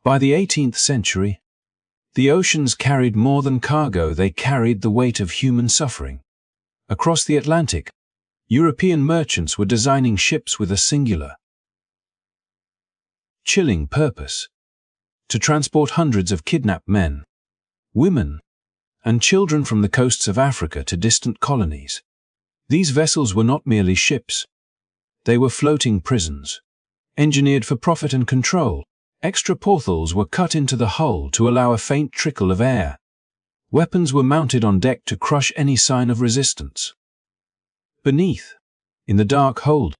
By the 18th century, the oceans carried more than cargo, they carried the weight of human suffering. Across the Atlantic, European merchants were designing ships with a singular, chilling purpose: to transport hundreds of kidnapped men, women, and children from the coasts of Africa to distant colonies. These vessels were not merely ships. They were floating prisons, engineered for profit and control. Extra portholes were cut into the hull to allow a faint trickle of air. Weapons were mounted on deck to crush any sign of resistance. Beneath, in the dark hold,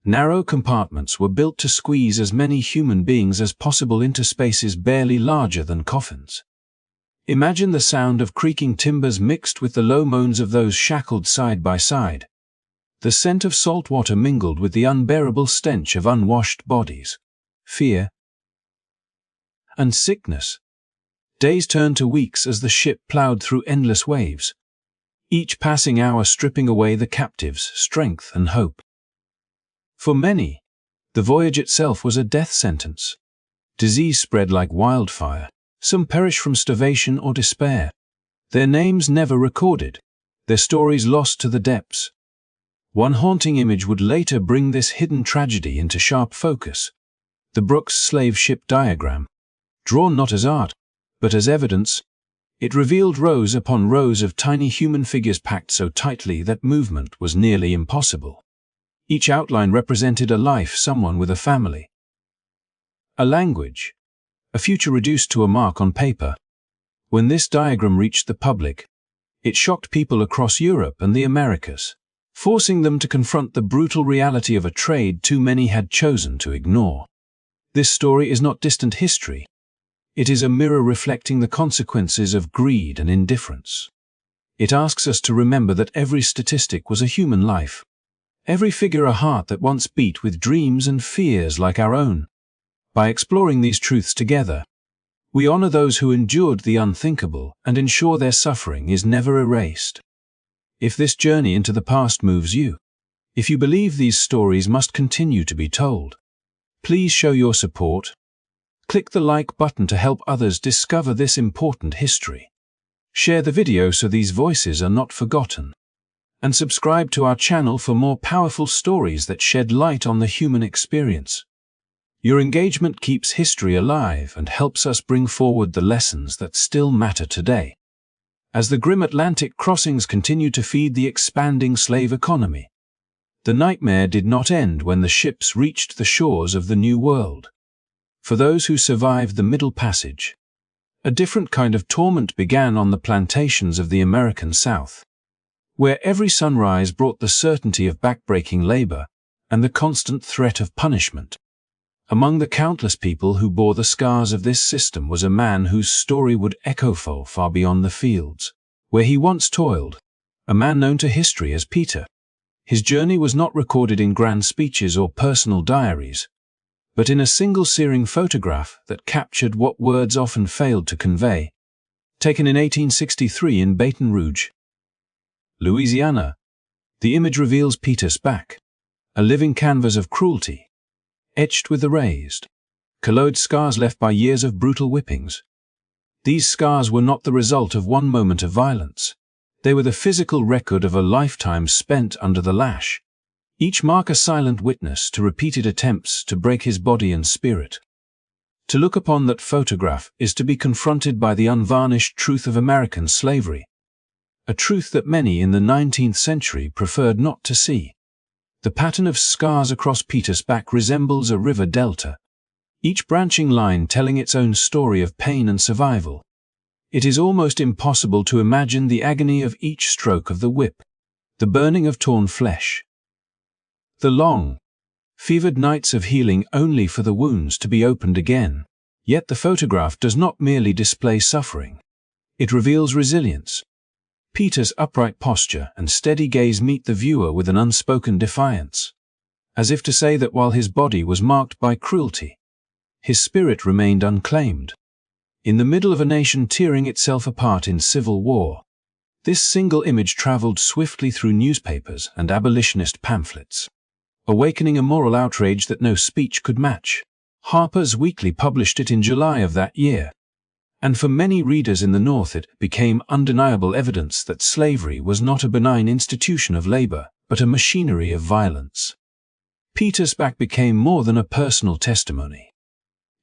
narrow compartments were built to squeeze as many human beings as possible into spaces barely larger than coffins. Imagine the sound of creaking timbers mixed with the low moans of those shackled side by side. The scent of salt water mingled with the unbearable stench of unwashed bodies. Fear and sickness. Days turned to weeks as the ship plowed through endless waves, each passing hour stripping away the captives' strength and hope. For many, the voyage itself was a death sentence. Disease spread like wildfire. Some perished from starvation or despair. Their names never recorded, their stories lost to the depths. One haunting image would later bring this hidden tragedy into sharp focus: the Brooks slave ship diagram. Drawn not as art, but as evidence, it revealed rows upon rows of tiny human figures packed so tightly that movement was nearly impossible. Each outline represented a life, someone with a family, a language, a future reduced to a mark on paper. When this diagram reached the public, it shocked people across Europe and the Americas, forcing them to confront the brutal reality of a trade too many had chosen to ignore. This story is not distant history. It is a mirror reflecting the consequences of greed and indifference. It asks us to remember that every statistic was a human life, every figure a heart that once beat with dreams and fears like our own. By exploring these truths together, we honor those who endured the unthinkable and ensure their suffering is never erased. If this journey into the past moves you, if you believe these stories must continue to be told, please show your support. Click the like button to help others discover this important history. Share the video so these voices are not forgotten. And subscribe to our channel for more powerful stories that shed light on the human experience. Your engagement keeps history alive and helps us bring forward the lessons that still matter today. As the grim Atlantic crossings continue to feed the expanding slave economy, the nightmare did not end when the ships reached the shores of the New World. For those who survived the Middle Passage, a different kind of torment began on the plantations of the American South, where every sunrise brought the certainty of backbreaking labor and the constant threat of punishment. Among the countless people who bore the scars of this system was a man whose story would echo far beyond the fields where he once toiled, a man known to history as Peter. His journey was not recorded in grand speeches or personal diaries, but in a single searing photograph that captured what words often failed to convey. Taken in 1863 in Baton Rouge, Louisiana, the image reveals Peter's back, a living canvas of cruelty, etched with the raised, colored scars left by years of brutal whippings. These scars were not the result of one moment of violence. They were the physical record of a lifetime spent under the lash, each mark a silent witness to repeated attempts to break his body and spirit. To look upon that photograph is to be confronted by the unvarnished truth of American slavery, a truth that many in the 19th century preferred not to see. The pattern of scars across Peter's back resembles a river delta, each branching line telling its own story of pain and survival. It is almost impossible to imagine the agony of each stroke of the whip, the burning of torn flesh, the long, fevered nights of healing only for the wounds to be opened again. Yet the photograph does not merely display suffering. It reveals resilience. Peter's upright posture and steady gaze meet the viewer with an unspoken defiance, as if to say that while his body was marked by cruelty, his spirit remained unclaimed. In the middle of a nation tearing itself apart in civil war, this single image traveled swiftly through newspapers and abolitionist pamphlets, awakening a moral outrage that no speech could match. Harper's Weekly published it in July of that year, and for many readers in the North it became undeniable evidence that slavery was not a benign institution of labor, but a machinery of violence. Peter's back became more than a personal testimony.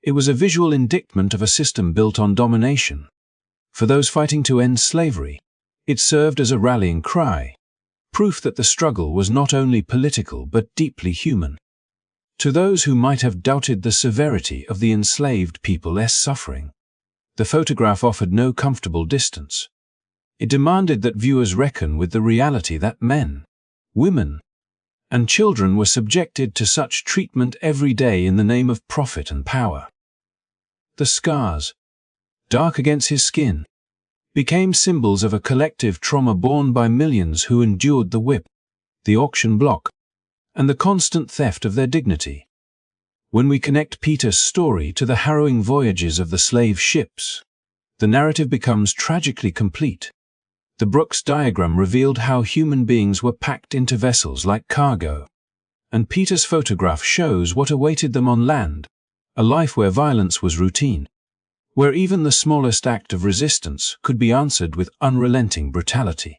It was a visual indictment of a system built on domination. For those fighting to end slavery, it served as a rallying cry, proof that the struggle was not only political but deeply human. To those who might have doubted the severity of the enslaved people's suffering, the photograph offered no comfortable distance. It demanded that viewers reckon with the reality that men, women, and children were subjected to such treatment every day in the name of profit and power. The scars, dark against his skin, became symbols of a collective trauma borne by millions who endured the whip, the auction block, and the constant theft of their dignity. When we connect Peter's story to the harrowing voyages of the slave ships, the narrative becomes tragically complete. The Brooks diagram revealed how human beings were packed into vessels like cargo, and Peter's photograph shows what awaited them on land, a life where violence was routine, where even the smallest act of resistance could be answered with unrelenting brutality.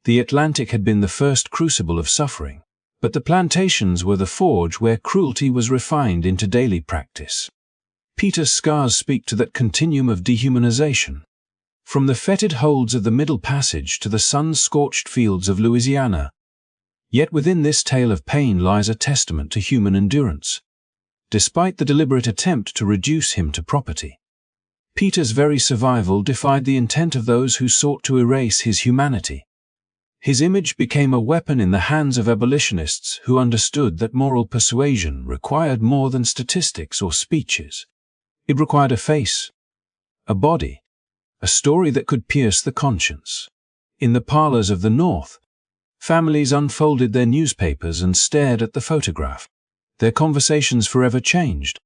The Atlantic had been the first crucible of suffering, but the plantations were the forge where cruelty was refined into daily practice. Peter's scars speak to that continuum of dehumanization, from the fetid holds of the Middle Passage to the sun-scorched fields of Louisiana. Yet within this tale of pain lies a testament to human endurance. Despite the deliberate attempt to reduce him to property, Peter's very survival defied the intent of those who sought to erase his humanity. His image became a weapon in the hands of abolitionists who understood that moral persuasion required more than statistics or speeches. It required a face, a body, a story that could pierce the conscience. In the parlors of the North, families unfolded their newspapers and stared at the photograph. Their conversations forever changed.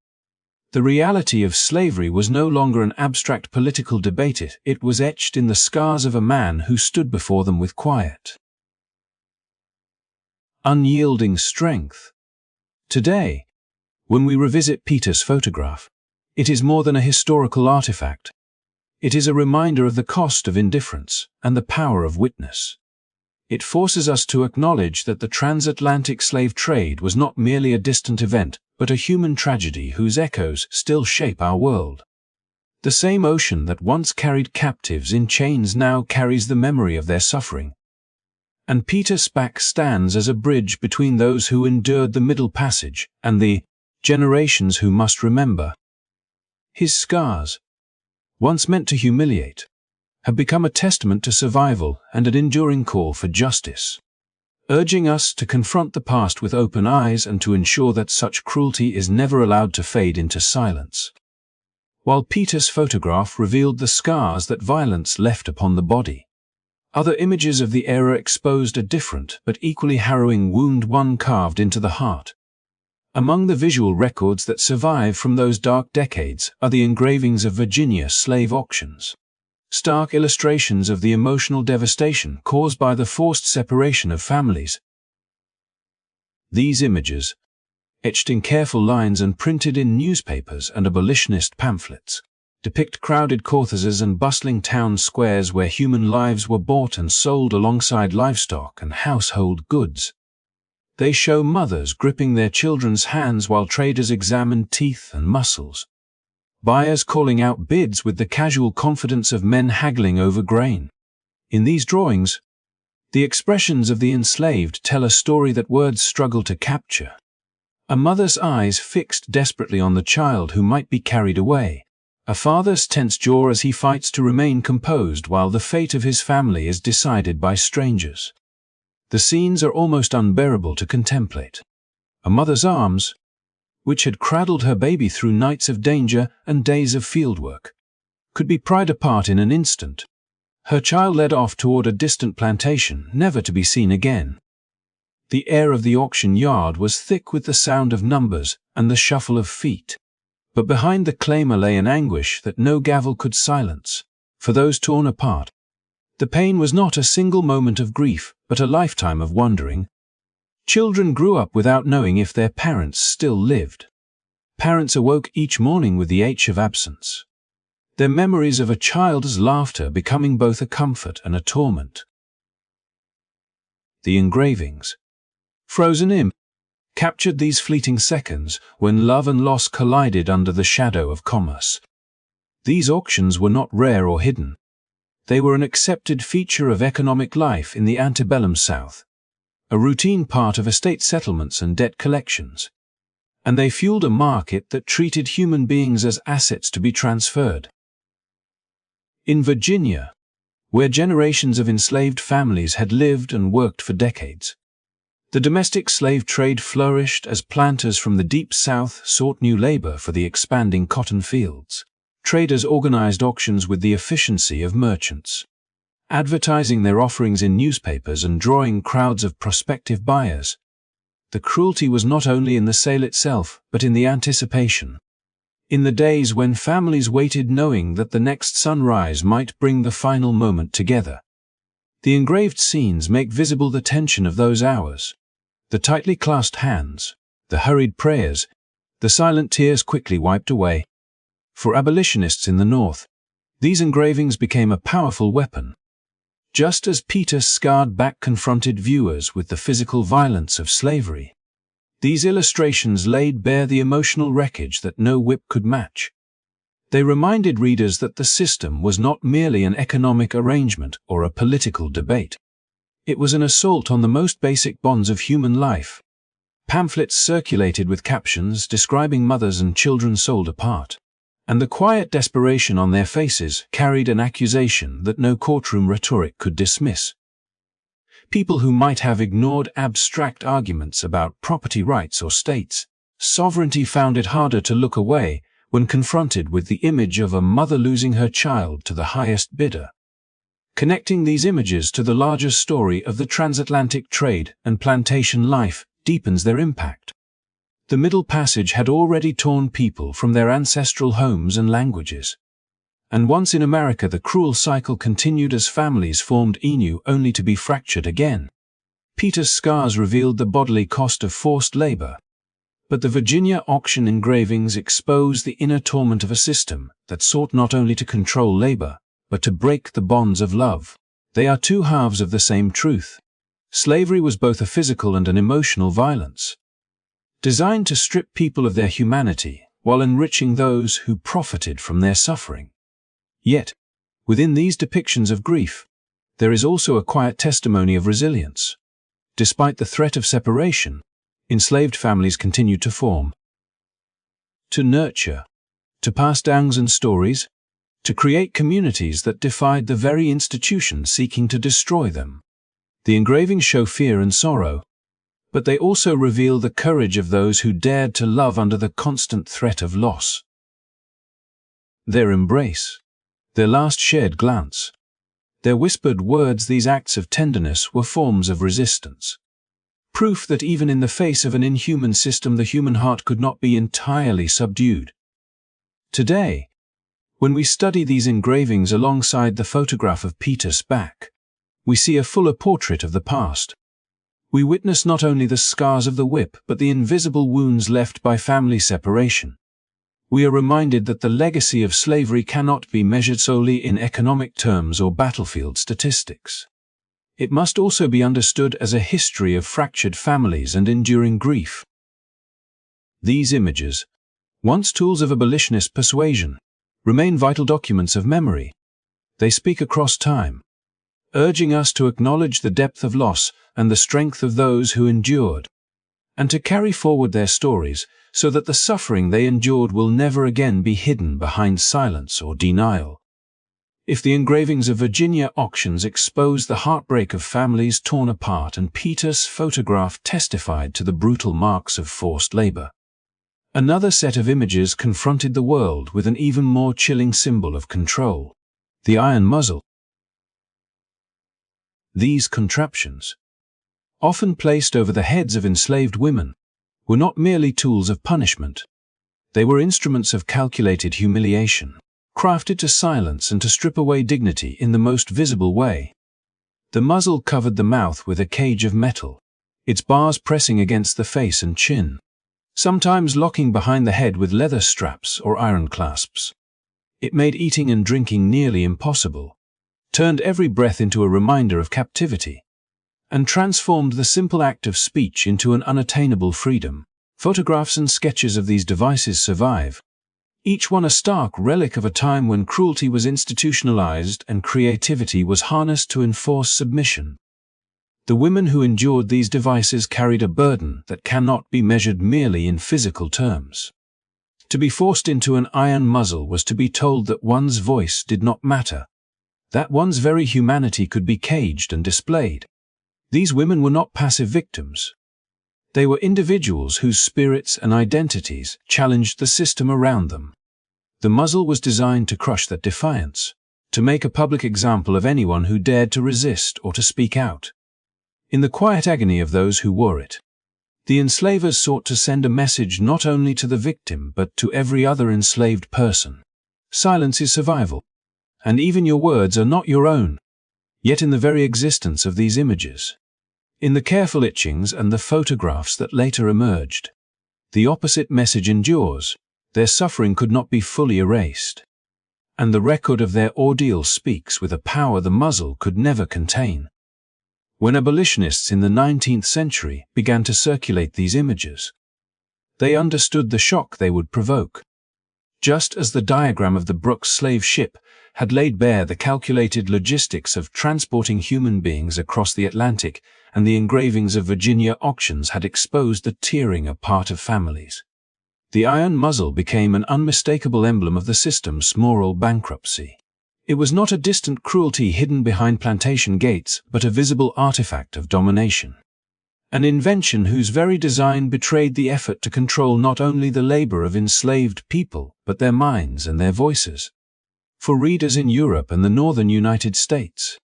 The reality of slavery was no longer an abstract political debate, it was etched in the scars of a man who stood before them with quiet, unyielding strength. Today, when we revisit Peter's photograph, it is more than a historical artifact. It is a reminder of the cost of indifference and the power of witness. It forces us to acknowledge that the transatlantic slave trade was not merely a distant event, but a human tragedy whose echoes still shape our world. The same ocean that once carried captives in chains now carries the memory of their suffering. And Peter's back stands as a bridge between those who endured the Middle Passage and the generations who must remember. His scars, once meant to humiliate, have become a testament to survival and an enduring call for justice, urging us to confront the past with open eyes and to ensure that such cruelty is never allowed to fade into silence. While Peter's photograph revealed the scars that violence left upon the body, other images of the era exposed a different but equally harrowing wound, one carved into the heart. Among the visual records that survive from those dark decades are the engravings of Virginia slave auctions, stark illustrations of the emotional devastation caused by the forced separation of families. These images, etched in careful lines and printed in newspapers and abolitionist pamphlets, depict crowded courthouses and bustling town squares where human lives were bought and sold alongside livestock and household goods. They show mothers gripping their children's hands while traders examined teeth and muscles, buyers calling out bids with the casual confidence of men haggling over grain. In these drawings, the expressions of the enslaved tell a story that words struggle to capture. A mother's eyes fixed desperately on the child who might be carried away, a father's tense jaw as he fights to remain composed while the fate of his family is decided by strangers. The scenes are almost unbearable to contemplate. A mother's arms, which had cradled her baby through nights of danger and days of fieldwork, could be pried apart in an instant, her child led off toward a distant plantation, never to be seen again. The air of the auction yard was thick with the sound of numbers and the shuffle of feet, but behind the clamour lay an anguish that no gavel could silence. For those torn apart, the pain was not a single moment of grief, but a lifetime of wondering. Children grew up without knowing if their parents still lived. Parents awoke each morning with the ache of absence, their memories of a child's laughter becoming both a comfort and a torment. The engravings, frozen in, captured these fleeting seconds when love and loss collided under the shadow of commerce. These auctions were not rare or hidden. They were an accepted feature of economic life in the antebellum South, a routine part of estate settlements and debt collections. And they fueled a market that treated human beings as assets to be transferred. In Virginia, where generations of enslaved families had lived and worked for decades, the domestic slave trade flourished as planters from the deep South sought new labor for the expanding cotton fields. Traders organized auctions with the efficiency of merchants, advertising their offerings in newspapers and drawing crowds of prospective buyers. The cruelty was not only in the sale itself, but in the anticipation. In the days when families waited knowing that the next sunrise might bring the final moment together. The engraved scenes make visible the tension of those hours. The tightly clasped hands, the hurried prayers, the silent tears quickly wiped away. For abolitionists in the North, these engravings became a powerful weapon. Just as Peter's scarred back confronted viewers with the physical violence of slavery, these illustrations laid bare the emotional wreckage that no whip could match. They reminded readers that the system was not merely an economic arrangement or a political debate. It was an assault on the most basic bonds of human life. Pamphlets circulated with captions describing mothers and children sold apart, and the quiet desperation on their faces carried an accusation that no courtroom rhetoric could dismiss. People who might have ignored abstract arguments about property rights or states' sovereignty found it harder to look away when confronted with the image of a mother losing her child to the highest bidder. Connecting these images to the larger story of the transatlantic trade and plantation life deepens their impact. The Middle Passage had already torn people from their ancestral homes and languages. And once in America, the cruel cycle continued as families formed anew only to be fractured again. Peter's scars revealed the bodily cost of forced labor. But the Virginia auction engravings expose the inner torment of a system that sought not only to control labor, but to break the bonds of love. They are two halves of the same truth. Slavery was both a physical and an emotional violence, designed to strip people of their humanity while enriching those who profited from their suffering. Yet, within these depictions of grief, there is also a quiet testimony of resilience. Despite the threat of separation, enslaved families continued to form, to nurture, to pass down and stories, to create communities that defied the very institutions seeking to destroy them. The engravings show fear and sorrow, but they also reveal the courage of those who dared to love under the constant threat of loss. Their embrace, their last shared glance, their whispered words, these acts of tenderness were forms of resistance. Proof that even in the face of an inhuman system, the human heart could not be entirely subdued. Today, when we study these engravings alongside the photograph of Peter's back, we see a fuller portrait of the past. We witness not only the scars of the whip, but the invisible wounds left by family separation. We are reminded that the legacy of slavery cannot be measured solely in economic terms or battlefield statistics. It must also be understood as a history of fractured families and enduring grief. These images, once tools of abolitionist persuasion, remain vital documents of memory. They speak across time, urging us to acknowledge the depth of loss and the strength of those who endured, and to carry forward their stories so that the suffering they endured will never again be hidden behind silence or denial. If the engravings of Virginia auctions expose the heartbreak of families torn apart, and Peter's photograph testified to the brutal marks of forced labor, another set of images confronted the world with an even more chilling symbol of control: the iron muzzle. These contraptions, often placed over the heads of enslaved women, were not merely tools of punishment. They were instruments of calculated humiliation, crafted to silence and to strip away dignity in the most visible way. The muzzle covered the mouth with a cage of metal, its bars pressing against the face and chin. sometimes locking behind the head with leather straps or iron clasps. It made eating and drinking nearly impossible, turned every breath into a reminder of captivity, and transformed the simple act of speech into an unattainable freedom. Photographs and sketches of these devices survive, each one a stark relic of a time when cruelty was institutionalized and creativity was harnessed to enforce submission. The women who endured these devices carried a burden that cannot be measured merely in physical terms. To be forced into an iron muzzle was to be told that one's voice did not matter, that one's very humanity could be caged and displayed. These women were not passive victims. They were individuals whose spirits and identities challenged the system around them. The muzzle was designed to crush that defiance, to make a public example of anyone who dared to resist or to speak out. In the quiet agony of those who wore it, the enslavers sought to send a message not only to the victim but to every other enslaved person. Silence is survival, and even your words are not your own. Yet in the very existence of these images, in the careful etchings and the photographs that later emerged, the opposite message endures. Their suffering could not be fully erased, and the record of their ordeal speaks with a power the muzzle could never contain. When abolitionists in the 19th century began to circulate these images, they understood the shock they would provoke. Just as the diagram of the Brooks slave ship had laid bare the calculated logistics of transporting human beings across the Atlantic, and the engravings of Virginia auctions had exposed the tearing apart of families, the iron muzzle became an unmistakable emblem of the system's moral bankruptcy. It was not a distant cruelty hidden behind plantation gates, but a visible artifact of domination. An invention whose very design betrayed the effort to control not only the labor of enslaved people, but their minds and their voices. For readers in Europe and the northern United States,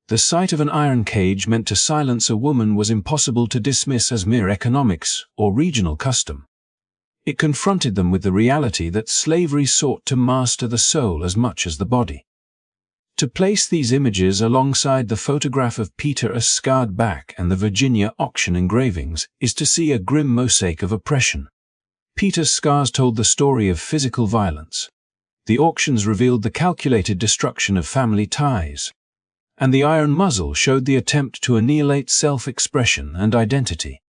the sight of an iron cage meant to silence a woman was impossible to dismiss as mere economics or regional custom. It confronted them with the reality that slavery sought to master the soul as much as the body. To place these images alongside the photograph of Peter's scarred back and the Virginia auction engravings is to see a grim mosaic of oppression. Peter's scars told the story of physical violence. The auctions revealed the calculated destruction of family ties, and the iron muzzle showed the attempt to annihilate self-expression and identity.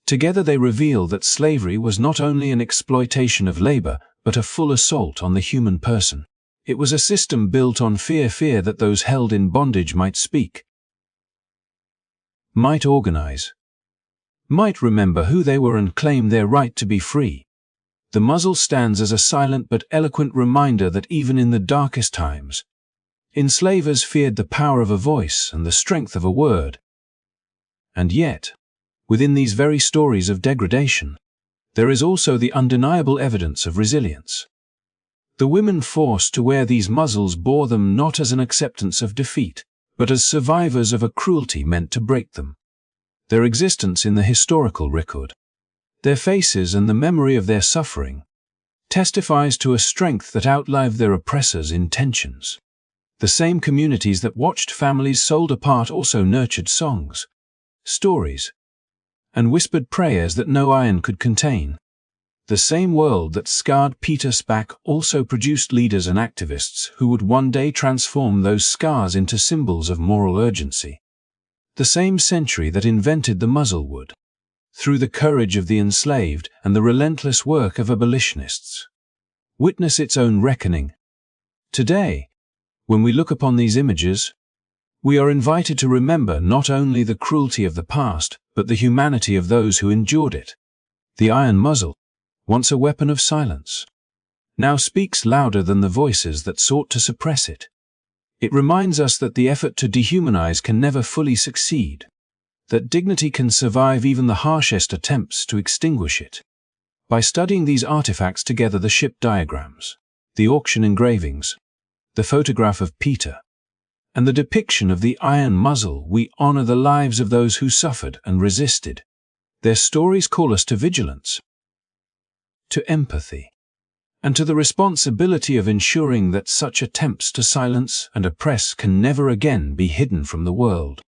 Together they reveal that slavery was not only an exploitation of labor, but a full assault on the human person. It was a system built on fear that those held in bondage might speak, might organize, might remember who they were and claim their right to be free. The muzzle stands as a silent but eloquent reminder that even in the darkest times, enslavers feared the power of a voice and the strength of a word. And yet, within these very stories of degradation, there is also the undeniable evidence of resilience. The women forced to wear these muzzles bore them not as an acceptance of defeat, but as survivors of a cruelty meant to break them. Their existence in the historical record, their faces and the memory of their suffering, testifies to a strength that outlived their oppressors' intentions. The same communities that watched families sold apart also nurtured songs, stories, and whispered prayers that no iron could contain. The same world that scarred Peter's back also produced leaders and activists who would one day transform those scars into symbols of moral urgency. The same century that invented the muzzle would, through the courage of the enslaved and the relentless work of abolitionists, witness its own reckoning. Today, when we look upon these images, we are invited to remember not only the cruelty of the past, but the humanity of those who endured it. The iron muzzle, once a weapon of silence, now speaks louder than the voices that sought to suppress it. It reminds us that the effort to dehumanize can never fully succeed, that dignity can survive even the harshest attempts to extinguish it. By studying these artifacts together, the ship diagrams, the auction engravings, the photograph of Peter, and the depiction of the iron muzzle, we honor the lives of those who suffered and resisted. Their stories call us to vigilance, to empathy, and to the responsibility of ensuring that such attempts to silence and oppress can never again be hidden from the world.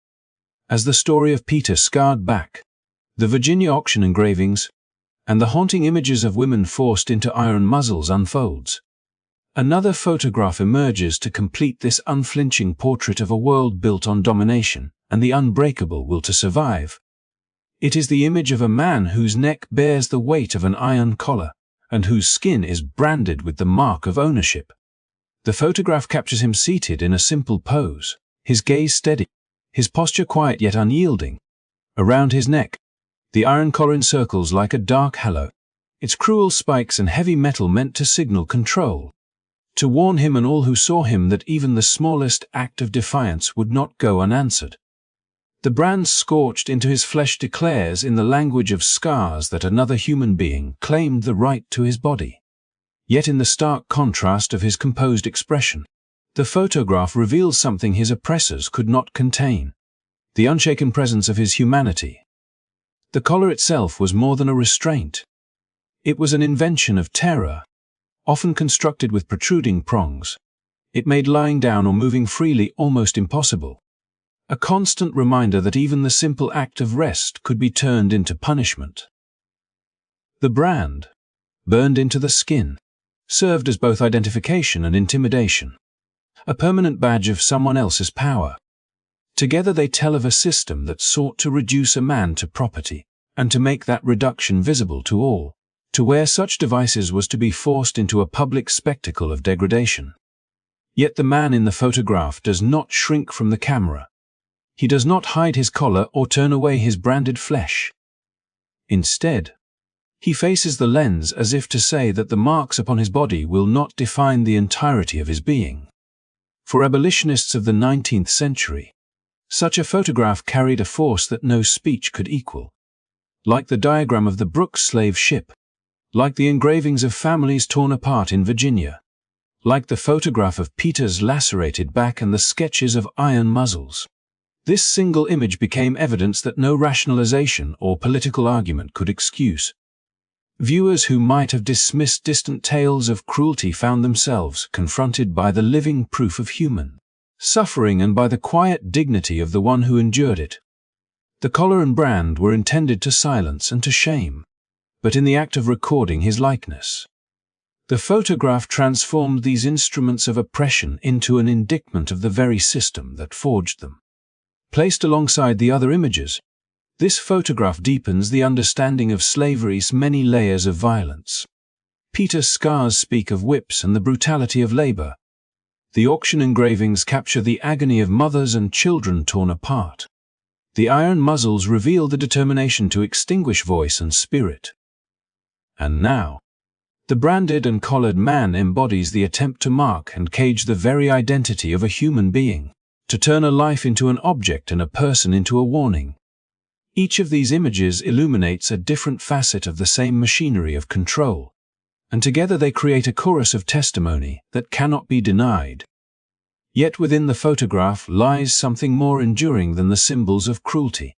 As the story of Peter's scarred back, the Virginia auction engravings, and the haunting images of women forced into iron muzzles unfolds. Another photograph emerges to complete this unflinching portrait of a world built on domination and the unbreakable will to survive. It is the image of a man whose neck bears the weight of an iron collar, and whose skin is branded with the mark of ownership. The photograph captures him seated in a simple pose, his gaze steady, his posture quiet yet unyielding. Around his neck, the iron collar encircles like a dark halo, its cruel spikes and heavy metal meant to signal control, to warn him and all who saw him that even the smallest act of defiance would not go unanswered. The brand scorched into his flesh declares in the language of scars that another human being claimed the right to his body. Yet in the stark contrast of his composed expression, the photograph reveals something his oppressors could not contain: the unshaken presence of his humanity. The collar itself was more than a restraint. It was an invention of terror, often constructed with protruding prongs. It made lying down or moving freely almost impossible. A constant reminder that even the simple act of rest could be turned into punishment. The brand, burned into the skin, served as both identification and intimidation, a permanent badge of someone else's power. Together they tell of a system that sought to reduce a man to property, and to make that reduction visible to all. To wear such devices was to be forced into a public spectacle of degradation. Yet the man in the photograph does not shrink from the camera. He does not hide his collar or turn away his branded flesh. Instead, he faces the lens as if to say that the marks upon his body will not define the entirety of his being. For abolitionists of the 19th century, such a photograph carried a force that no speech could equal. Like the diagram of the Brooks slave ship, like the engravings of families torn apart in Virginia, like the photograph of Peter's lacerated back and the sketches of iron muzzles. This single image became evidence that no rationalization or political argument could excuse. Viewers who might have dismissed distant tales of cruelty found themselves confronted by the living proof of human suffering and by the quiet dignity of the one who endured it. The collar and brand were intended to silence and to shame, but in the act of recording his likeness, the photograph transformed these instruments of oppression into an indictment of the very system that forged them. Placed alongside the other images, this photograph deepens the understanding of slavery's many layers of violence. Peter's scars speak of whips and the brutality of labor. The auction engravings capture the agony of mothers and children torn apart. The iron muzzles reveal the determination to extinguish voice and spirit. And now, the branded and collared man embodies the attempt to mark and cage the very identity of a human being, to turn a life into an object and a person into a warning. Each of these images illuminates a different facet of the same machinery of control, and together they create a chorus of testimony that cannot be denied. Yet within the photograph lies something more enduring than the symbols of cruelty.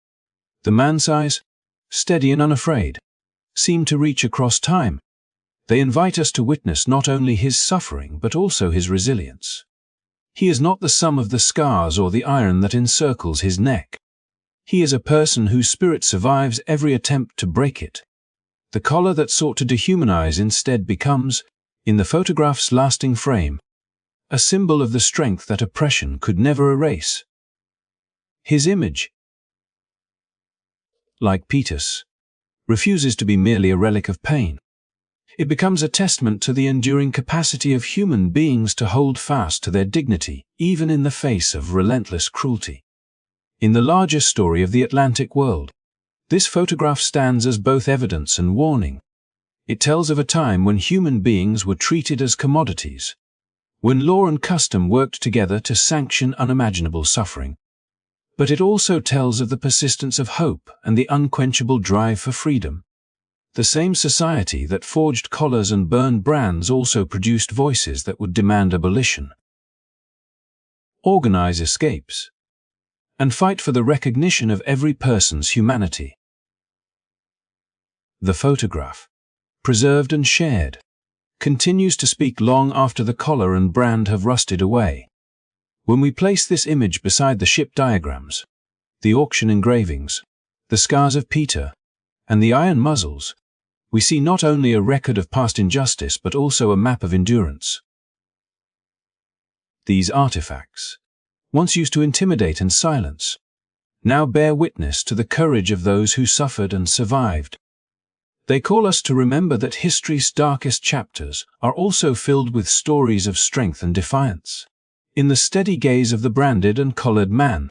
The man's eyes, steady and unafraid, seem to reach across time. They invite us to witness not only his suffering but also his resilience. He is not the sum of the scars or the iron that encircles his neck. He is a person whose spirit survives every attempt to break it. The collar that sought to dehumanize instead becomes, in the photograph's lasting frame, a symbol of the strength that oppression could never erase. His image, like Peter's, refuses to be merely a relic of pain. It becomes a testament to the enduring capacity of human beings to hold fast to their dignity, even in the face of relentless cruelty. In the larger story of the Atlantic world, this photograph stands as both evidence and warning. It tells of a time when human beings were treated as commodities, when law and custom worked together to sanction unimaginable suffering. But it also tells of the persistence of hope and the unquenchable drive for freedom. The same society that forged collars and burned brands also produced voices that would demand abolition, organize escapes, and fight for the recognition of every person's humanity. The photograph, preserved and shared, continues to speak long after the collar and brand have rusted away. When we place this image beside the ship diagrams, the auction engravings, the scars of Peter, and the iron muzzles, we see not only a record of past injustice but also a map of endurance. These artifacts, once used to intimidate and silence, now bear witness to the courage of those who suffered and survived. They call us to remember that history's darkest chapters are also filled with stories of strength and defiance. In the steady gaze of the branded and collared man,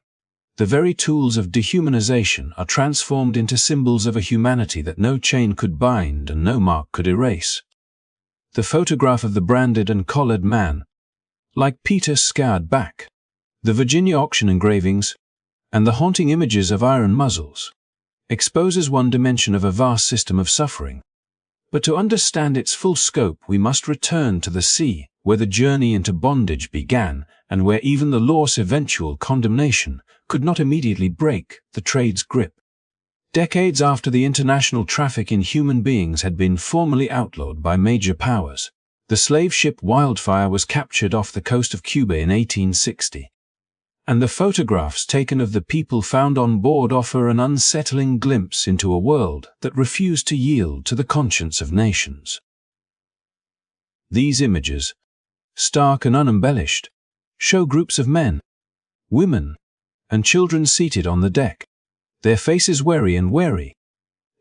the very tools of dehumanization are transformed into symbols of a humanity that no chain could bind and no mark could erase. The photograph of the branded and collared man, like Peter's scarred back, the Virginia auction engravings, and the haunting images of iron muzzles, exposes one dimension of a vast system of suffering. But to understand its full scope, we must return to the sea, where the journey into bondage began, and where even the law's eventual condemnation could not immediately break the trade's grip. Decades after the international traffic in human beings had been formally outlawed by major powers, the slave ship Wildfire was captured off the coast of Cuba in 1860. And the photographs taken of the people found on board offer an unsettling glimpse into a world that refused to yield to the conscience of nations. These images, stark and unembellished, show groups of men, women, and children seated on the deck, their faces weary and weary,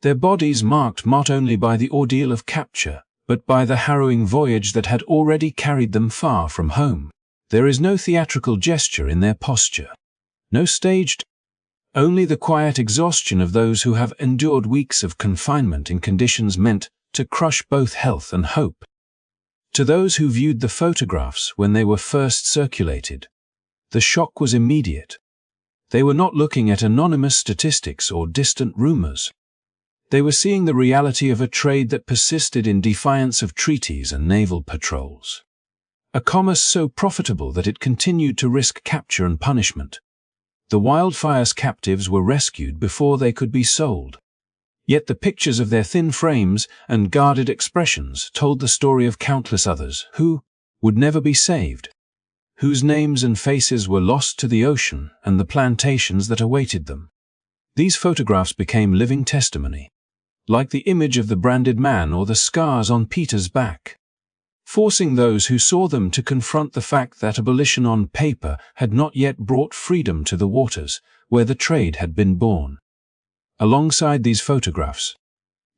their bodies marked not only by the ordeal of capture, but by the harrowing voyage that had already carried them far from home. There is no theatrical gesture in their posture, no staged, only the quiet exhaustion of those who have endured weeks of confinement in conditions meant to crush both health and hope. To those who viewed the photographs when they were first circulated, the shock was immediate. They were not looking at anonymous statistics or distant rumors. They were seeing the reality of a trade that persisted in defiance of treaties and naval patrols. A commerce so profitable that it continued to risk capture and punishment. The Wildfire's captives were rescued before they could be sold. Yet the pictures of their thin frames and guarded expressions told the story of countless others who would never be saved, whose names and faces were lost to the ocean and the plantations that awaited them. These photographs became living testimony, like the image of the branded man or the scars on Peter's back, forcing those who saw them to confront the fact that abolition on paper had not yet brought freedom to the waters where the trade had been born. Alongside these photographs,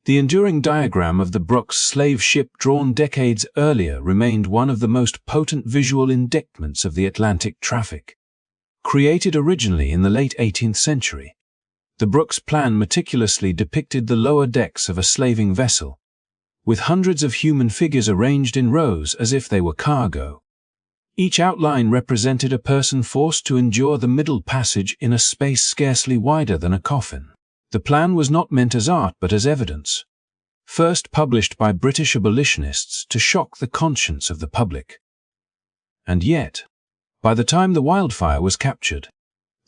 the enduring diagram of the Brooks slave ship drawn decades earlier remained one of the most potent visual indictments of the Atlantic traffic. Created originally in the late 18th century, the Brooks plan meticulously depicted the lower decks of a slaving vessel, with hundreds of human figures arranged in rows as if they were cargo. Each outline represented a person forced to endure the middle passage in a space scarcely wider than a coffin. The plan was not meant as art but as evidence, first published by British abolitionists to shock the conscience of the public. And yet, by the time the Wildfire was captured,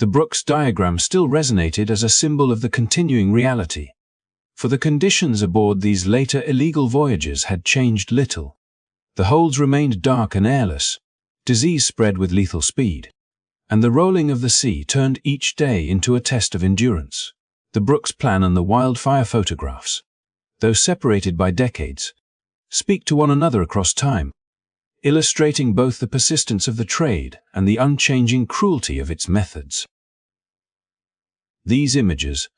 the Brooks diagram still resonated as a symbol of the continuing reality. For the conditions aboard these later illegal voyages had changed little. The holds remained dark and airless, disease spread with lethal speed, and the rolling of the sea turned each day into a test of endurance. The Brooks plan and the Wildfire photographs, though separated by decades, speak to one another across time, illustrating both the persistence of the trade and the unchanging cruelty of its methods. These images,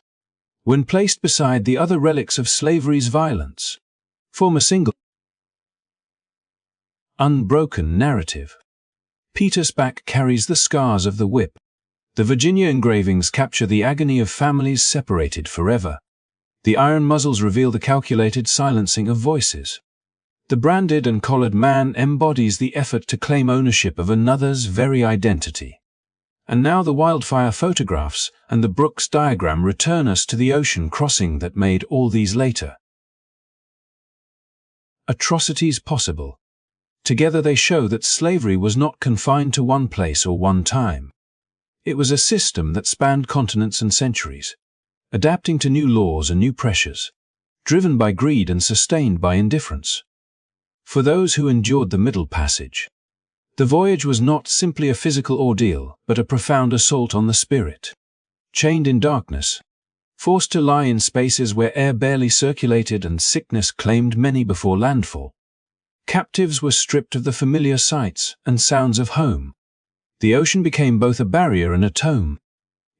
when placed beside the other relics of slavery's violence, form a single, unbroken narrative. Peter's back carries the scars of the whip. The Virginia engravings capture the agony of families separated forever. The iron muzzles reveal the calculated silencing of voices. The branded and collared man embodies the effort to claim ownership of another's very identity. And now the Wildfire photographs and the Brooks diagram return us to the ocean crossing that made all these later atrocities possible. Together they show that slavery was not confined to one place or one time. It was a system that spanned continents and centuries, adapting to new laws and new pressures, driven by greed and sustained by indifference. For those who endured the Middle Passage, the voyage was not simply a physical ordeal, but a profound assault on the spirit. Chained in darkness, forced to lie in spaces where air barely circulated and sickness claimed many before landfall. Captives were stripped of the familiar sights and sounds of home. The ocean became both a barrier and a tomb,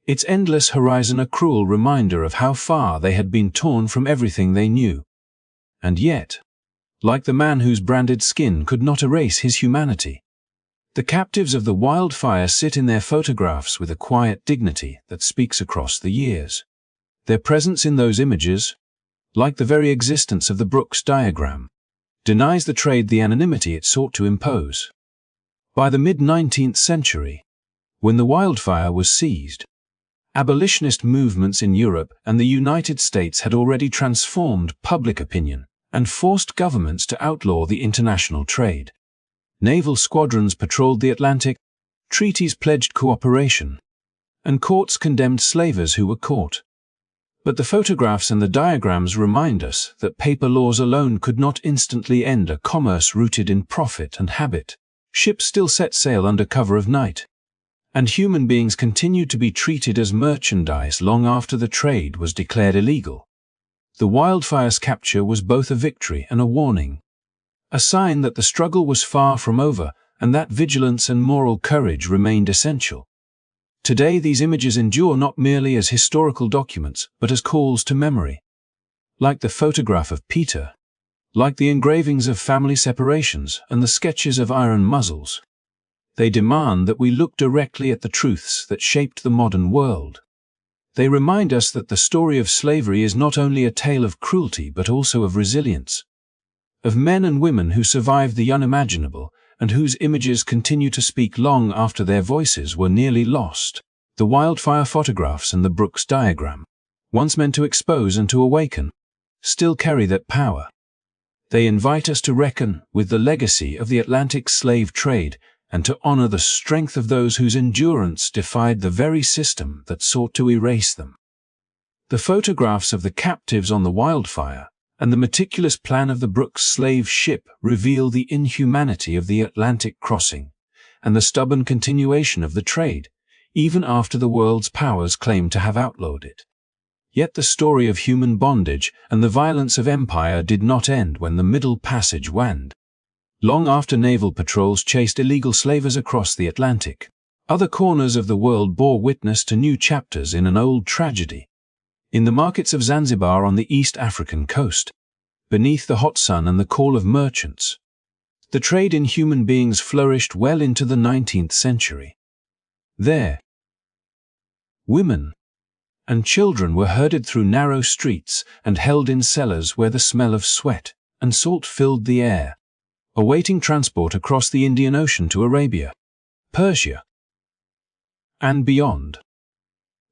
its endless horizon a cruel reminder of how far they had been torn from everything they knew. And yet, like the man whose branded skin could not erase his humanity, the captives of the wildfire sit in their photographs with a quiet dignity that speaks across the years. Their presence in those images, like the very existence of the Brooks diagram, denies the trade the anonymity it sought to impose. By the mid-19th century, when the wildfire was seized, abolitionist movements in Europe and the United States had already transformed public opinion and forced governments to outlaw the international trade. Naval squadrons patrolled the Atlantic, treaties pledged cooperation, and courts condemned slavers who were caught. But the photographs and the diagrams remind us that paper laws alone could not instantly end a commerce rooted in profit and habit. Ships still set sail under cover of night, and human beings continued to be treated as merchandise long after the trade was declared illegal. The wildfire's capture was both a victory and a warning, a sign that the struggle was far from over and that vigilance and moral courage remained essential. Today these images endure not merely as historical documents, but as calls to memory. Like the photograph of Peter, like the engravings of family separations and the sketches of iron muzzles, they demand that we look directly at the truths that shaped the modern world. They remind us that the story of slavery is not only a tale of cruelty but also of resilience, of men and women who survived the unimaginable and whose images continue to speak long after their voices were nearly lost. The wildfire photographs and the Brooks diagram, once meant to expose and to awaken, still carry that power. They invite us to reckon with the legacy of the Atlantic slave trade and to honor the strength of those whose endurance defied the very system that sought to erase them. The photographs of the captives on the wildfire and the meticulous plan of the Brooks slave ship reveal the inhumanity of the Atlantic crossing and the stubborn continuation of the trade, even after the world's powers claimed to have outlawed it. Yet the story of human bondage and the violence of empire did not end when the Middle Passage waned. Long after naval patrols chased illegal slavers across the Atlantic, other corners of the world bore witness to new chapters in an old tragedy. In the markets of Zanzibar on the East African coast, beneath the hot sun and the call of merchants, the trade in human beings flourished well into the 19th century. There, women and children were herded through narrow streets and held in cellars where the smell of sweat and salt filled the air, awaiting transport across the Indian Ocean to Arabia, Persia, and beyond.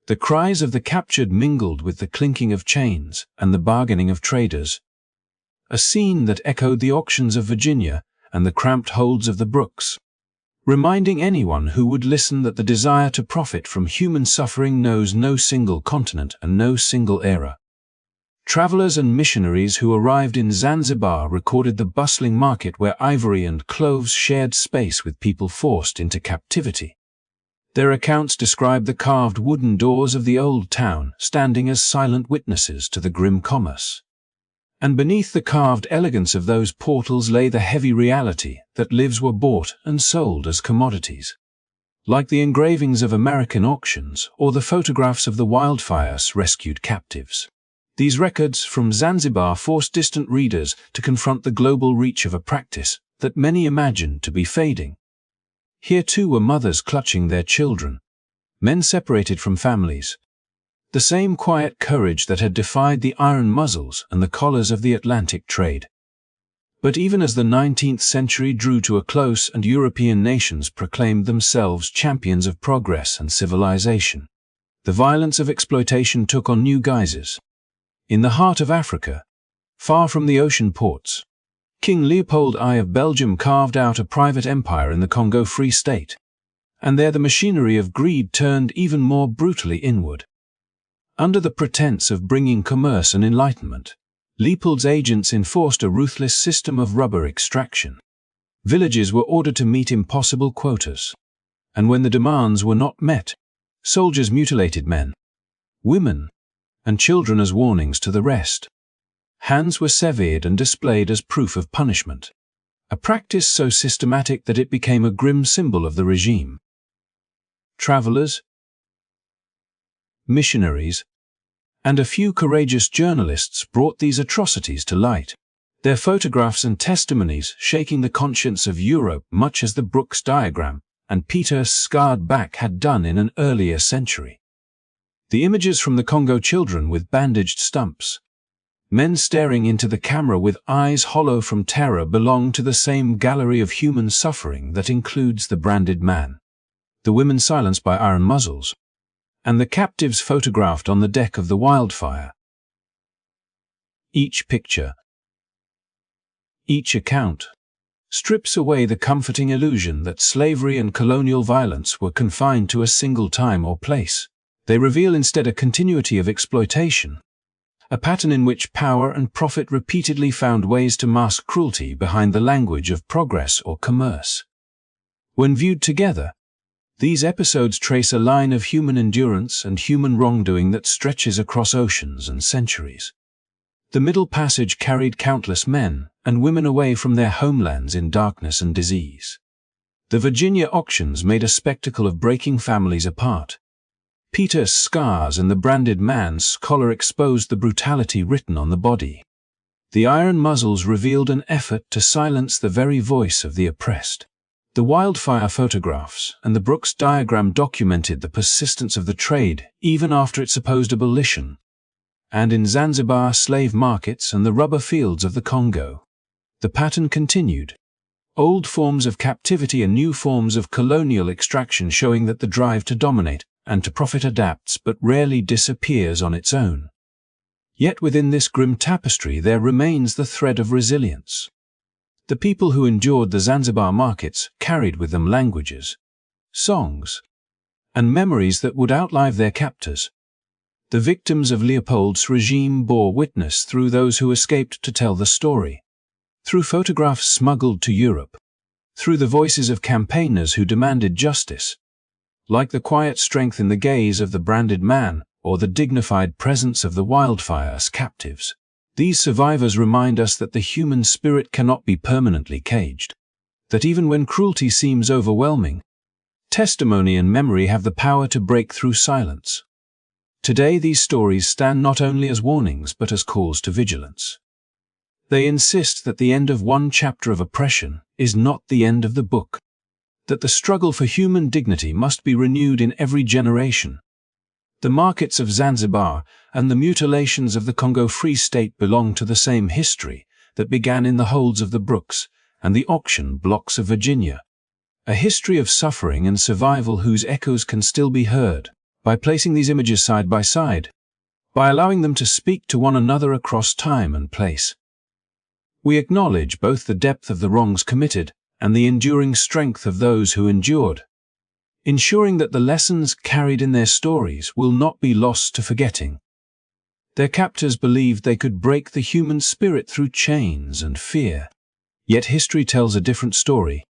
The cries of the captured mingled with the clinking of chains and the bargaining of traders, a scene that echoed the auctions of Virginia and the cramped holds of the Brooks, reminding anyone who would listen that the desire to profit from human suffering knows no single continent and no single era. Travelers and missionaries who arrived in Zanzibar recorded the bustling market where ivory and cloves shared space with people forced into captivity. Their accounts describe the carved wooden doors of the old town standing as silent witnesses to the grim commerce. And beneath the carved elegance of those portals lay the heavy reality that lives were bought and sold as commodities. Like the engravings of American auctions or the photographs of the wildfire's rescued captives, these records from Zanzibar forced distant readers to confront the global reach of a practice that many imagined to be fading. Here too were mothers clutching their children, men separated from families, the same quiet courage that had defied the iron muzzles and the collars of the Atlantic trade. But even as the 19th century drew to a close and European nations proclaimed themselves champions of progress and civilization, the violence of exploitation took on new guises. In the heart of Africa, far from the ocean ports, King Leopold I of Belgium carved out a private empire in the Congo Free State, and there the machinery of greed turned even more brutally inward. Under the pretense of bringing commerce and enlightenment, Leopold's agents enforced a ruthless system of rubber extraction. Villages were ordered to meet impossible quotas, and when the demands were not met, soldiers mutilated men, women, and children as warnings to the rest. Hands were severed and displayed as proof of punishment, a practice so systematic that it became a grim symbol of the regime. Travelers, missionaries, and a few courageous journalists brought these atrocities to light, their photographs and testimonies shaking the conscience of Europe much as the Brooks diagram and Peter's scarred back had done in an earlier century. The images from the Congo children with bandaged stumps, men staring into the camera with eyes hollow from terror, belong to the same gallery of human suffering that includes the branded man, the women silenced by iron muzzles, and the captives photographed on the deck of the Wildfire. Each picture, each account, strips away the comforting illusion that slavery and colonial violence were confined to a single time or place. They reveal instead a continuity of exploitation, a pattern in which power and profit repeatedly found ways to mask cruelty behind the language of progress or commerce. When viewed together, these episodes trace a line of human endurance and human wrongdoing that stretches across oceans and centuries. The Middle Passage carried countless men and women away from their homelands in darkness and disease. The Virginia auctions made a spectacle of breaking families apart. Peter's scars and the branded man's collar exposed the brutality written on the body. The iron muzzles revealed an effort to silence the very voice of the oppressed. The Wildfire photographs and the Brooks diagram documented the persistence of the trade even after its supposed abolition. And in Zanzibar slave markets and the rubber fields of the Congo, the pattern continued. Old forms of captivity and new forms of colonial extraction, showing that the drive to dominate and to profit adapts but rarely disappears on its own. Yet within this grim tapestry there remains the thread of resilience. The people who endured the Zanzibar markets carried with them languages, songs, and memories that would outlive their captors. The victims of Leopold's regime bore witness through those who escaped to tell the story, through photographs smuggled to Europe, through the voices of campaigners who demanded justice. Like the quiet strength in the gaze of the branded man or the dignified presence of the Wildfire's captives, these survivors remind us that the human spirit cannot be permanently caged, that even when cruelty seems overwhelming, testimony and memory have the power to break through silence. Today these stories stand not only as warnings but as calls to vigilance. They insist that the end of one chapter of oppression is not the end of the book, that the struggle for human dignity must be renewed in every generation. The markets of Zanzibar and the mutilations of the Congo Free State belong to the same history that began in the holds of the Brooks and the auction blocks of Virginia, a history of suffering and survival whose echoes can still be heard. By placing these images side by side, by allowing them to speak to one another across time and place, we acknowledge both the depth of the wrongs committed and the enduring strength of those who endured, ensuring that the lessons carried in their stories will not be lost to forgetting. Their captors believed they could break the human spirit through chains and fear, yet history tells a different story.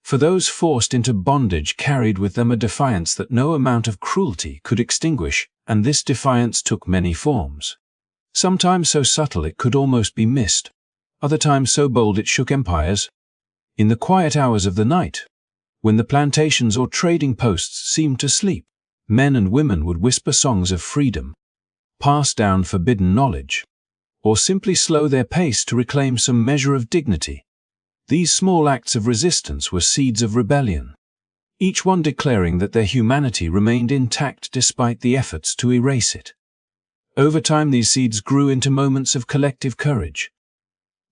For those forced into bondage carried with them a defiance that no amount of cruelty could extinguish, and this defiance took many forms. Sometimes so subtle it could almost be missed, other times so bold it shook empires. In the quiet hours of the night, when the plantations or trading posts seemed to sleep, men and women would whisper songs of freedom, pass down forbidden knowledge, or simply slow their pace to reclaim some measure of dignity. These small acts of resistance were seeds of rebellion, each one declaring that their humanity remained intact despite the efforts to erase it. Over time these seeds grew into moments of collective courage,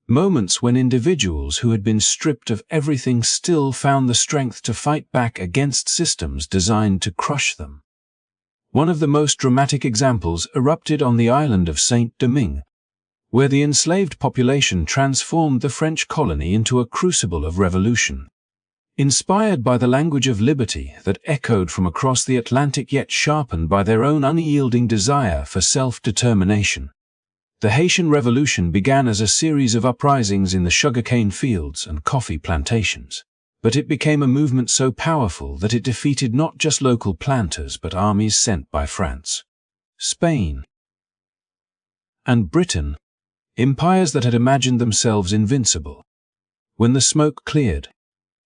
moments when individuals who had been stripped of everything still found the strength to fight back against systems designed to crush them. One of the most dramatic examples erupted on the island of Saint-Domingue, where the enslaved population transformed the French colony into a crucible of revolution. Inspired by the language of liberty that echoed from across the Atlantic yet sharpened by their own unyielding desire for self-determination, the Haitian Revolution began as a series of uprisings in the sugarcane fields and coffee plantations. But it became a movement so powerful that it defeated not just local planters but armies sent by France, Spain, and Britain, empires that had imagined themselves invincible. When the smoke cleared,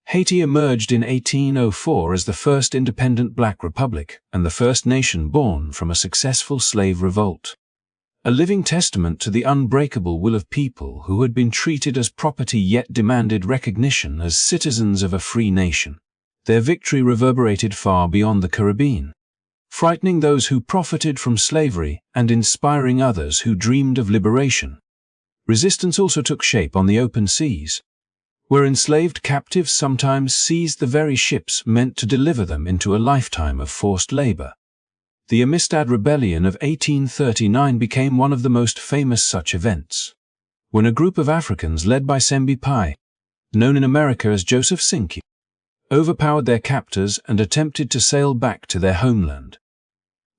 Haiti emerged in 1804 as the first independent black republic and the first nation born from a successful slave revolt. A living testament to the unbreakable will of people who had been treated as property yet demanded recognition as citizens of a free nation. Their victory reverberated far beyond the Caribbean, frightening those who profited from slavery and inspiring others who dreamed of liberation. Resistance also took shape on the open seas, where enslaved captives sometimes seized the very ships meant to deliver them into a lifetime of forced labor. The Amistad Rebellion of 1839 became one of the most famous such events, when a group of Africans led by Sembi Pai, known in America as Joseph Sinki, overpowered their captors and attempted to sail back to their homeland.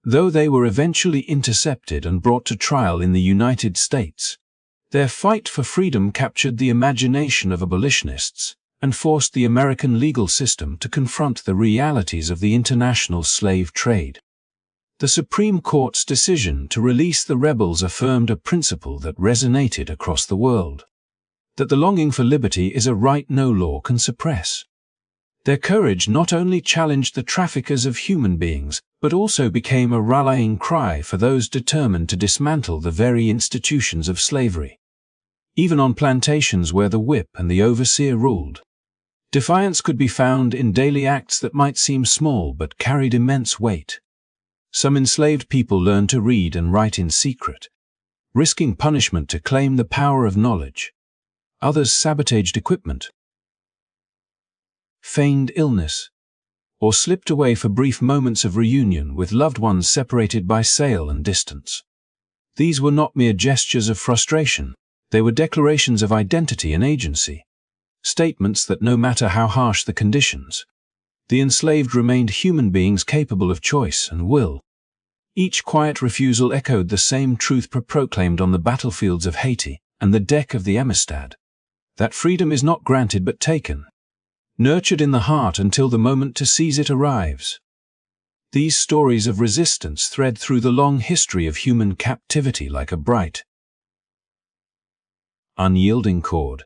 Though they were eventually intercepted and brought to trial in the United States, their fight for freedom captured the imagination of abolitionists and forced the American legal system to confront the realities of the international slave trade. The Supreme Court's decision to release the rebels affirmed a principle that resonated across the world: that the longing for liberty is a right no law can suppress. Their courage not only challenged the traffickers of human beings, but also became a rallying cry for those determined to dismantle the very institutions of slavery. Even on plantations where the whip and the overseer ruled, defiance could be found in daily acts that might seem small but carried immense weight. Some enslaved people learned to read and write in secret, risking punishment to claim the power of knowledge. Others sabotaged equipment, feigned illness, or slipped away for brief moments of reunion with loved ones separated by sail and distance. These were not mere gestures of frustration. They were declarations of identity and agency, statements that no matter how harsh the conditions, the enslaved remained human beings capable of choice and will. Each quiet refusal echoed the same truth proclaimed on the battlefields of Haiti and the deck of the Amistad: that freedom is not granted but taken, nurtured in the heart until the moment to seize it arrives. These stories of resistance thread through the long history of human captivity like a bright, unyielding cord,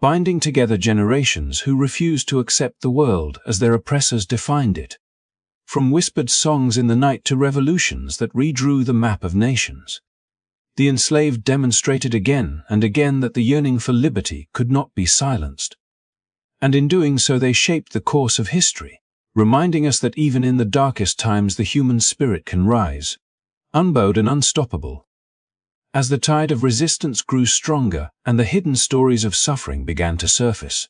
binding together generations who refused to accept the world as their oppressors defined it. From whispered songs in the night to revolutions that redrew the map of nations, the enslaved demonstrated again and again that the yearning for liberty could not be silenced. And in doing so they shaped the course of history, reminding us that even in the darkest times the human spirit can rise, unbowed and unstoppable. As the tide of resistance grew stronger and the hidden stories of suffering began to surface,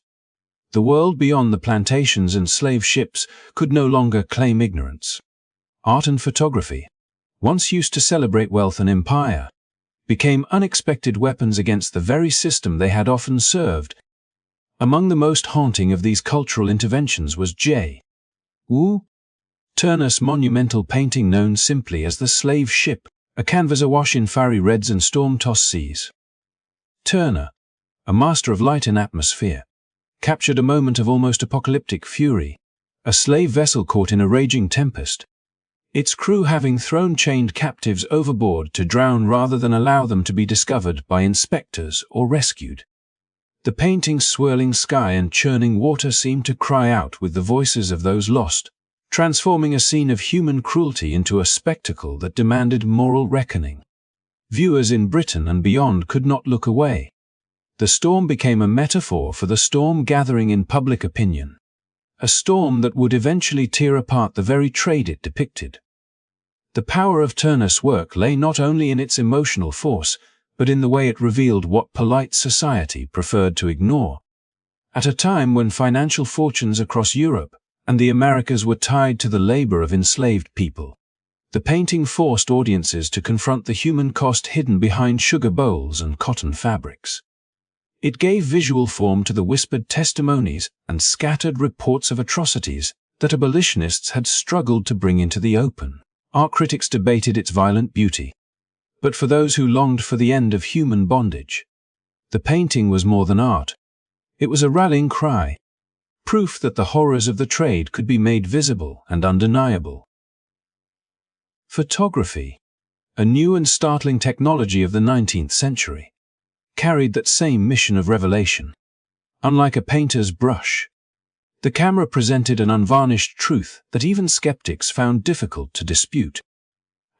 the world beyond the plantations and slave ships could no longer claim ignorance. Art and photography, once used to celebrate wealth and empire, became unexpected weapons against the very system they had often served. Among the most haunting of these cultural interventions was J. Turner's monumental painting known simply as The Slave Ship, a canvas awash in fiery reds and storm-tossed seas. Turner, a master of light and atmosphere, captured a moment of almost apocalyptic fury: a slave vessel caught in a raging tempest, its crew having thrown chained captives overboard to drown rather than allow them to be discovered by inspectors or rescued. The painting's swirling sky and churning water seemed to cry out with the voices of those lost, transforming a scene of human cruelty into a spectacle that demanded moral reckoning. Viewers in Britain and beyond could not look away. The storm became a metaphor for the storm gathering in public opinion, a storm that would eventually tear apart the very trade it depicted. The power of Turner's work lay not only in its emotional force, but in the way it revealed what polite society preferred to ignore. At a time when financial fortunes across Europe and the Americas were tied to the labor of enslaved people, the painting forced audiences to confront the human cost hidden behind sugar bowls and cotton fabrics. It gave visual form to the whispered testimonies and scattered reports of atrocities that abolitionists had struggled to bring into the open. Art critics debated its violent beauty, but for those who longed for the end of human bondage, the painting was more than art. It was a rallying cry, proof that the horrors of the trade could be made visible and undeniable. Photography, a new and startling technology of the 19th century, carried that same mission of revelation. Unlike a painter's brush, the camera presented an unvarnished truth that even skeptics found difficult to dispute.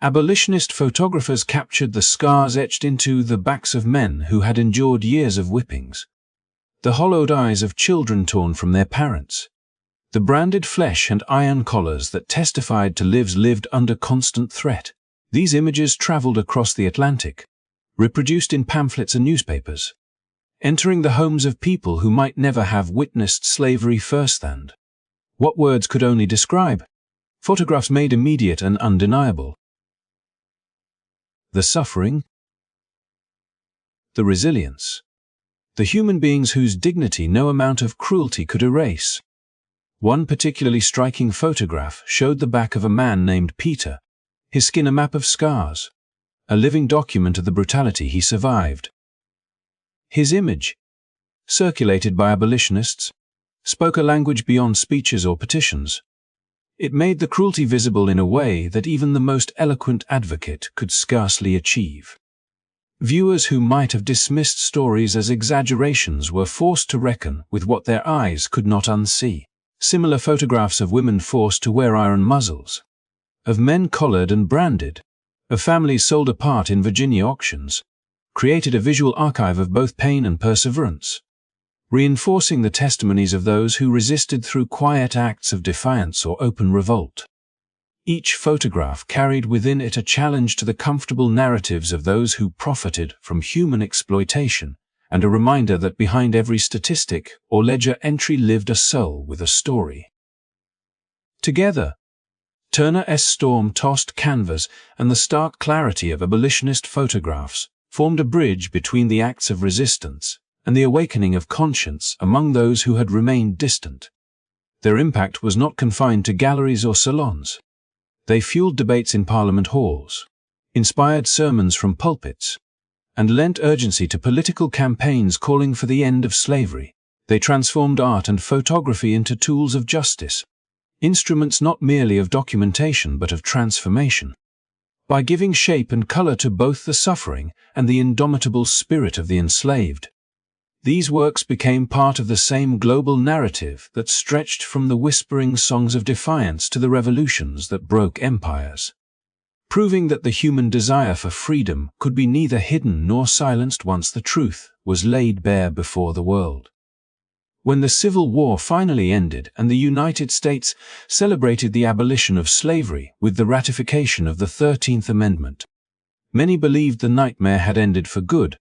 Abolitionist photographers captured the scars etched into the backs of men who had endured years of whippings, the hollowed eyes of children torn from their parents, the branded flesh and iron collars that testified to lives lived under constant threat. These images traveled across the Atlantic, reproduced in pamphlets and newspapers, entering the homes of people who might never have witnessed slavery firsthand. What words could only describe? Photographs made immediate and undeniable. The suffering, the resilience, the human beings whose dignity no amount of cruelty could erase. One particularly striking photograph showed the back of a man named Peter, his skin a map of scars, a living document of the brutality he survived. His image, circulated by abolitionists, spoke a language beyond speeches or petitions. It made the cruelty visible in a way that even the most eloquent advocate could scarcely achieve. Viewers who might have dismissed stories as exaggerations were forced to reckon with what their eyes could not unsee. Similar photographs of women forced to wear iron muzzles, of men collared and branded, of families sold apart in Virginia auctions, created a visual archive of both pain and perseverance, reinforcing the testimonies of those who resisted through quiet acts of defiance or open revolt. Each photograph carried within it a challenge to the comfortable narratives of those who profited from human exploitation, and a reminder that behind every statistic or ledger entry lived a soul with a story. Together, Turner's storm-tossed canvas and the stark clarity of abolitionist photographs formed a bridge between the acts of resistance and the awakening of conscience among those who had remained distant. Their impact was not confined to galleries or salons. They fueled debates in Parliament halls, inspired sermons from pulpits, and lent urgency to political campaigns calling for the end of slavery. They transformed art and photography into tools of justice, instruments not merely of documentation but of transformation. By giving shape and color to both the suffering and the indomitable spirit of the enslaved, these works became part of the same global narrative that stretched from the whispering songs of defiance to the revolutions that broke empires, proving that the human desire for freedom could be neither hidden nor silenced once the truth was laid bare before the world. When the Civil War finally ended and the United States celebrated the abolition of slavery with the ratification of the 13th Amendment, many believed the nightmare had ended for good.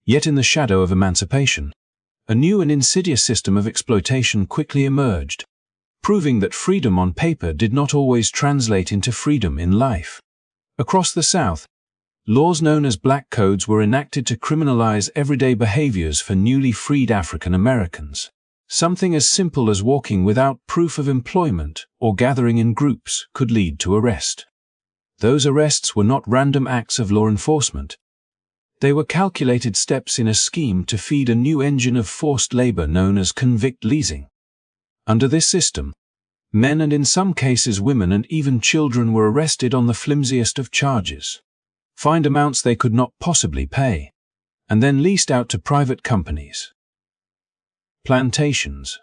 Yet in the shadow of emancipation, a new and insidious system of exploitation quickly emerged, proving that freedom on paper did not always translate into freedom in life. Across the South, laws known as black codes were enacted to criminalize everyday behaviors for newly freed African Americans. Something as simple as walking without proof of employment or gathering in groups could lead to arrest. Those arrests were not random acts of law enforcement. They were calculated steps in a scheme to feed a new engine of forced labor known as convict leasing. Under this system, men and in some cases women and even children were arrested on the flimsiest of charges, fined amounts they could not possibly pay, and then leased out to private companies, plantations,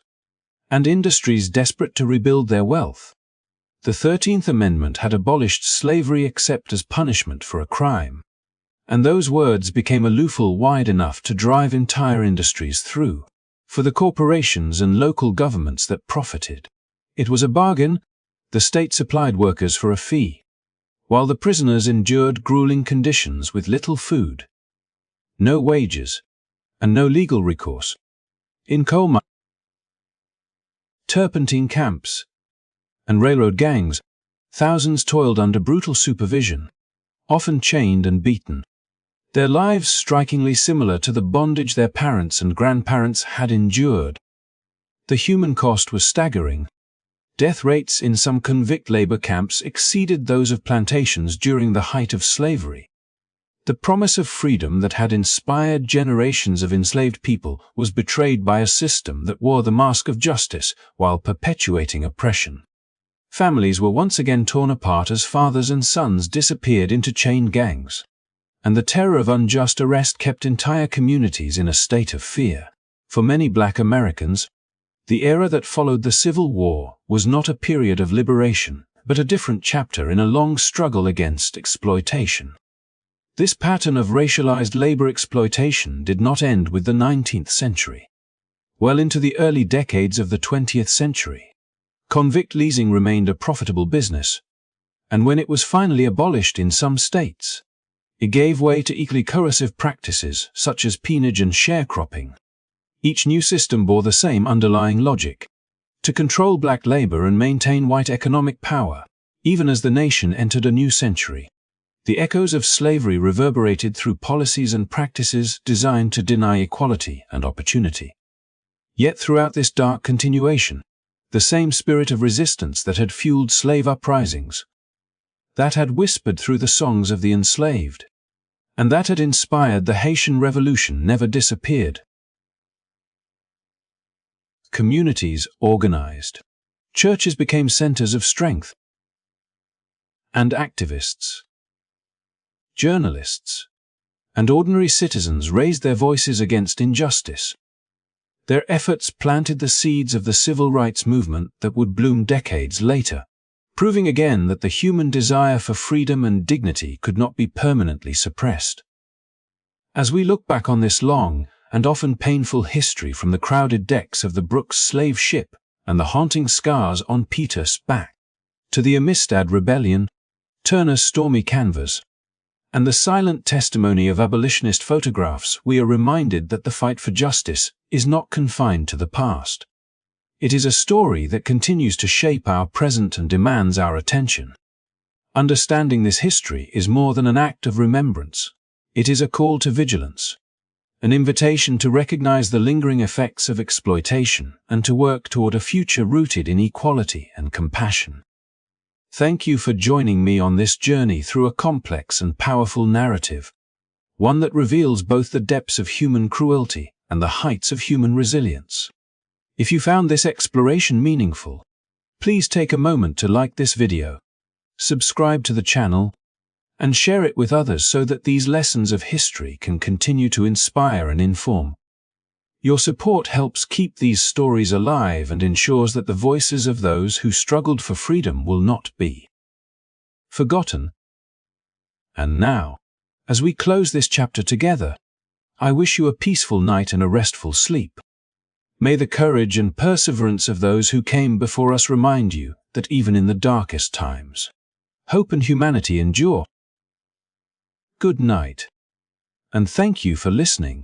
and industries desperate to rebuild their wealth. The 13th Amendment had abolished slavery except as punishment for a crime. And those words became a loophole wide enough to drive entire industries through. For the corporations and local governments that profited, it was a bargain. The state supplied workers for a fee, while the prisoners endured grueling conditions with little food, no wages, and no legal recourse. In coal mines, turpentine camps, and railroad gangs, thousands toiled under brutal supervision, often chained and beaten. Their lives strikingly similar to the bondage their parents and grandparents had endured. The human cost was staggering. Death rates in some convict labor camps exceeded those of plantations during the height of slavery. The promise of freedom that had inspired generations of enslaved people was betrayed by a system that wore the mask of justice while perpetuating oppression. Families were once again torn apart as fathers and sons disappeared into chain gangs, and the terror of unjust arrest kept entire communities in a state of fear. For many Black Americans, the era that followed the Civil War was not a period of liberation, but a different chapter in a long struggle against exploitation. This pattern of racialized labor exploitation did not end with the 19th century. Well into the early decades of the 20th century, convict leasing remained a profitable business, and when it was finally abolished in some states, it gave way to equally coercive practices such as peonage and sharecropping. Each new system bore the same underlying logic: to control black labor and maintain white economic power. Even as the nation entered a new century, the echoes of slavery reverberated through policies and practices designed to deny equality and opportunity. Yet throughout this dark continuation, the same spirit of resistance that had fueled slave uprisings, that had whispered through the songs of the enslaved, and that had inspired the Haitian Revolution never disappeared. Communities organized. Churches became centers of strength. And activists, journalists, and ordinary citizens raised their voices against injustice. Their efforts planted the seeds of the civil rights movement that would bloom decades later, proving again that the human desire for freedom and dignity could not be permanently suppressed. As we look back on this long and often painful history, from the crowded decks of the Brooks slave ship and the haunting scars on Peter's back, to the Amistad rebellion, Turner's stormy canvas, and the silent testimony of abolitionist photographs, we are reminded that the fight for justice is not confined to the past. It is a story that continues to shape our present and demands our attention. Understanding this history is more than an act of remembrance. It is a call to vigilance, an invitation to recognize the lingering effects of exploitation and to work toward a future rooted in equality and compassion. Thank you for joining me on this journey through a complex and powerful narrative, one that reveals both the depths of human cruelty and the heights of human resilience. If you found this exploration meaningful, please take a moment to like this video, subscribe to the channel, and share it with others so that these lessons of history can continue to inspire and inform. Your support helps keep these stories alive and ensures that the voices of those who struggled for freedom will not be forgotten. And now, as we close this chapter together, I wish you a peaceful night and a restful sleep. May the courage and perseverance of those who came before us remind you that even in the darkest times, hope and humanity endure. Good night, and thank you for listening.